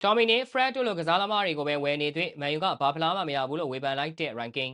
တော်မီနီဖရက်တို့လိုကစားသမားတွေကိုပဲဝယ်နေသွင်းမန်ယူကဘာဖလားမှမရဘူးလို့ဝေဖန်လိုက်တဲ့ ranking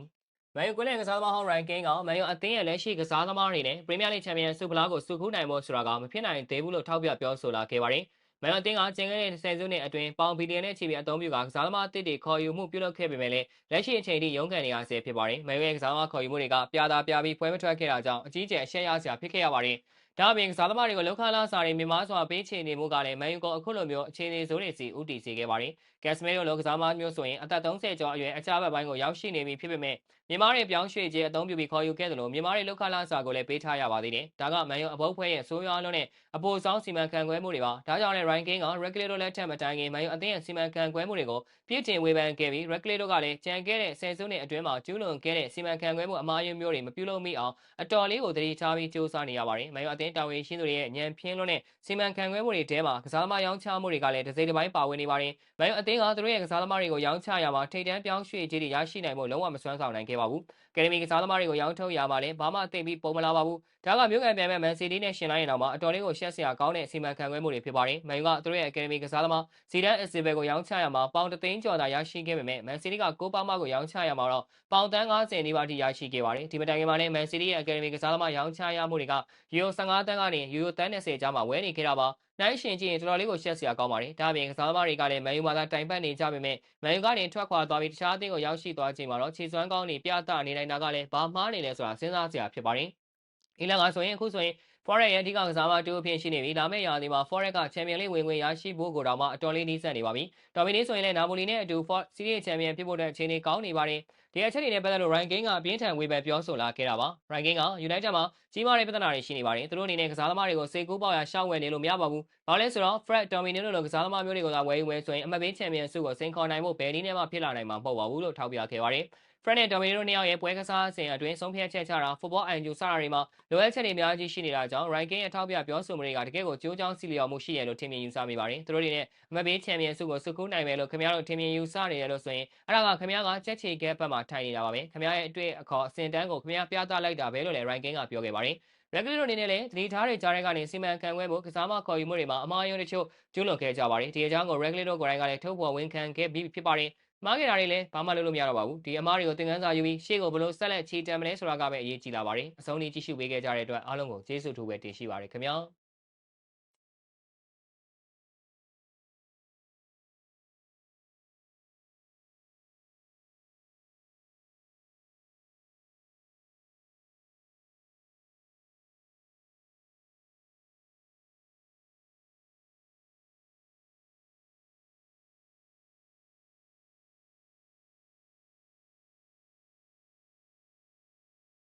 မန်ယူကွင်းလယ်ကစားသမားဟောင်း ranking ကမန်ယူအသင်းရဲ့လက်ရှိကစားသမားတွေနဲ့ပရီးမီးယားလိချန်ပီယံဆုဖလားကိုစုခုနိုင်ဖို့ဆိုတာကမဖြစ်နိုင်သေးဘူးလို့ထောက်ပြပြောဆိုလာခဲ့ပါတယ်။မန်ယူအသင်းကကျန်ခဲ့တဲ့10စုနှစ်အတွင်းပေါင်ဘီလီယံနဲ့ချီပြီးအသုံးပြုကစားသမားအသစ်တွေခေါ်ယူမှုပြုလုပ်ခဲ့ပေမဲ့လည်းလက်ရှိအချိန်ထိရုန်းကန်နေရဆဲဖြစ်ပါတယ်။မန်ယူရဲ့ကစားသမားခေါ်ယူမှုတွေကပြာပြီးပွဲမထွက်ခဲ့တာကြောင့်အကြီးအကျယ်အရှက်ရစရာဖြစ်ခဲ့ရပါတယ်။ဒါအပြင်ကစားသမားတွေကိုလောက်ခလာစာတွေမြန်မာစွာပေးချေနေမှုကလည်းမန်ယူကိုအခုလိုမျိုးအခြေအနေဆိုးတွေစီဦးတည်စေခဲ့ပါတယ်။ကက်စမီရိုလိုကစားသမားမျိုးဆိုရင်အသက်30ကျော်အရွယ်အချဘက်ပိုင်းကိုရောက်ရှိနေပြီဖြစ်ပေမဲ့မြန်မာတွေပြောင်းရွှေ့ခြင်းအသုံးပြုပြီးခေါ်ယူခဲ့တယ်လို့မြန်မာတွေလောက်ခလာစာကိုလည်းပေးထားရပါသေးတယ်။ဒါကမန်ယူအဘုတ်ဖွဲရဲ့ဆိုးရွားလွန်းတဲ့အပိုဆောင်စီမံခန့်ခွဲမှုတွေပါ။ဒါကြောင့်လည်း ranking က Regular လက်ထက်မတိုင်ခင်မန်ယူအသင်းရဲ့စီမံခန့်ခွဲမှုတွေကိုပြည့်တင်ဝေဖန်ခဲ့ပြီး Regular ကလည်းကြံခဲ့တဲ့10စုနှစ်အတွင်းမှာကျူးလွန်ခဲ့တဲ့စီမံခန့်ခွဲမှုအမှားယွင်းမျိုးတွေမပြုလုပ်မိအောင်အတော်လေးကိုတတိထားပြီးစူးစမ်းနေရပါတယ်။မန်ယူအသင်းတာဝန်ရှိသူတွေရဲ့ညံပြင်းလွန်းတဲ့စီမံခန့်ခွဲမှုတွေထဲမှာကစားသမားရောင်းချမှုတွေကလည်းတစ်စိတ်တစ်ပိုင်းပါဝင်နေပါတယ်။မန်ယူအသင်းကသူတို့ရဲ့ကစားသမားတွေကိုရောင်းချရမှာထိပ်တန်းပြောင်းရွှေ့ကြေးတွေရရှိနိုင်ဖို့လုံးဝမစွမ်းဆောင်နိုင်ခဲ့ပါဘူး။ကယ်ဒမီကစားသမားတွေကိုရောင်းထုတ်ရမှာလည်းဘာမှသိပြီးပုံမလာပါဘူး။ဒါကမြို့ကန်ပြန်မဲ့မန်စီးတီးနဲ့ရှင်လိုက်ရင်တော့မှအတော်လေးကိုရှက်စရာကောင်းတဲ့စီမံခန့်ခွဲမှုတွေဖြစ်ပါတယ်။မန်ယူကသူတို့ရဲ့အကယ်ဒမီကစားသမားဇီဒန်အစ်စီဘယ်ကိုရောင်းချရမှာပေါင်3သိန်းကျော်သာရရှိခဲ့ပေမဲ့မန်စီးတီးကကိုပါမကိုရောင်းချရမှာတော့ပေါင်တန်း90နီးပါးထိရရှိခဲ့ပါတယ်။ဒီမတိုင်ခင်မှာလည်းမန်စီးတီးရဲ့အကယ်ဒမီကစားသမားရောင်းချရမှုတွေကယူရို15တန်းကနေယူရို30ကြားမှာဝယ်နေခဲ့တာပါ။နိုင်ရှင်ကြည့်ရင်တော်တော်လေးကိုရှက်စရာကောင်းပါတယ်။ဒါအပြင်ကစားသမားတွေကလည်းမန်ယူမှာသာတိုင်ပတ်နေကြပေမဲ့မန်ယူကနေထွက်ခွာသွားပြီးတခြားအသင်းကိုရောက်ရှိသွားချိန်မှာတော့ခြေစွမ်းကောင်းတွေပြသနေနိုင်တာကလည်းဘာမှားနေလဲဆိုတာစဉ်းစားစရာဖြစ်ပါတယ်။အီလန်ကဆိုရင်အခုဆိုရင် Forex ရဲ့အဓိကကစားသမားတူအဖြစ်ရှိနေပြီးလာမယ့်ရာသီမှာ Forex ကချန်ပီယံလိဝင်ခွင့်ရရှိဖို့ကိုတောင်မှအတော်လေးနီးစပ်နေပါပြီ။တော်မီနီဆိုရင်လည်းနာပိုလီနဲ့အတူစီးရီးချန်ပီယံဖြစ်ဖို့တဲ့အခြေအနေကောင်းနေပါတယ်။ဒီအချက်တွေနဲ့ပတ်သက်လို့ ranking ကပြင်းထန်ဝေဖန်ပြောဆိုလာခဲ့တာပါ။ ranking က United မှာကြီးမားတဲ့ပြဿနာတွေရှိနေပါတယ်။သူတို့အနေနဲ့ကစားသမားတွေကိုစိတ်ကူးပေါက်ရရှောက်ဝယ်နေလို့မရပါဘူး။ဘာလဲဆိုတော့ Fred Domino လိုကစားသမားမျိုးတွေကိုသာဝယ်ယူမယ်ဆိုရင်အမှတ်ပေးချန်ပီယံဆုကိုစိန်ခေါ်နိုင်ဖို့ဘယ်နည်းနဲ့မှဖြစ်လာနိုင်မှာမဟုတ်ပါဘူးလို့ထောက်ပြခဲ့ပါတယ်။ Fred နဲ့ Domino နှစ်ယောက်ရဲ့ပွဲကစားစဉ်အတွင်းဆုံးဖြတ်ချက်ချတာ football IQ စတာတွေမှာလိုအပ်ချက်တွေအများကြီးရှိနေတာကြောင့် ranking ရဲ့ထောက်ပြပြောဆိုမှုတွေကတကယ်ကိုကြိုးကြောင်းစီလျော်မှုရှိရလို့ထင်မြင်ယူဆမိပါတယ်။သူတို့တွေနဲ့အမှတ်ပေးချန်ပီယံဆုကိုစုခုနိုင်မယ်လို့ခင်ဗျားတို့ထင်မြင်ယူဆနေတယ်လို့ဆိုရင်အဲ့ဒါကခင်ဗျားကချက်ချေကဲဘက်မှာထိုင်နေတာပါပဲ။ခင်ဗျားရဲ့အတွေ့အခေါ်အစင်တန်းကိုခင်ဗျားပြသလိုက်တာပဲလို့လည်း ranking ကပြောခဲ့ပါတယ်။ Regular အနေနဲ့လည်းသတိထားတဲ့ကြားထဲကနေစီမံခန့်ခွဲမှုကစားမခေါ်ယူမှုတွေမှာအမှားယွင်းတချို့ကျူးလွန်ခဲ့ကြပါတယ်။ဒီအကြောင်းကို Regular ကိုယ်တိုင်ကလည်းထုတ်ဖော်ဝန်ခံခဲ့ပြီးဖြစ်ပါတယ်။မှားခဲ့တာတွေလည်းဘာမှလုပ်လို့မရတော့ပါဘူး။ဒီအမားတွေကိုသင်ခန်းစာယူပြီးရှေ့ကိုဘလို့ဆက်လက်ချီတံမလဲဆိုတာကပဲအရေးကြီးလာပါတယ်။အဆုံးထိကြည့်ရှုပေးခဲ့ကြတဲ့အတွက်အားလုံးကိုကျေးဇူးတူပဲတင်ရှိပါတယ်ခင်ဗျာ။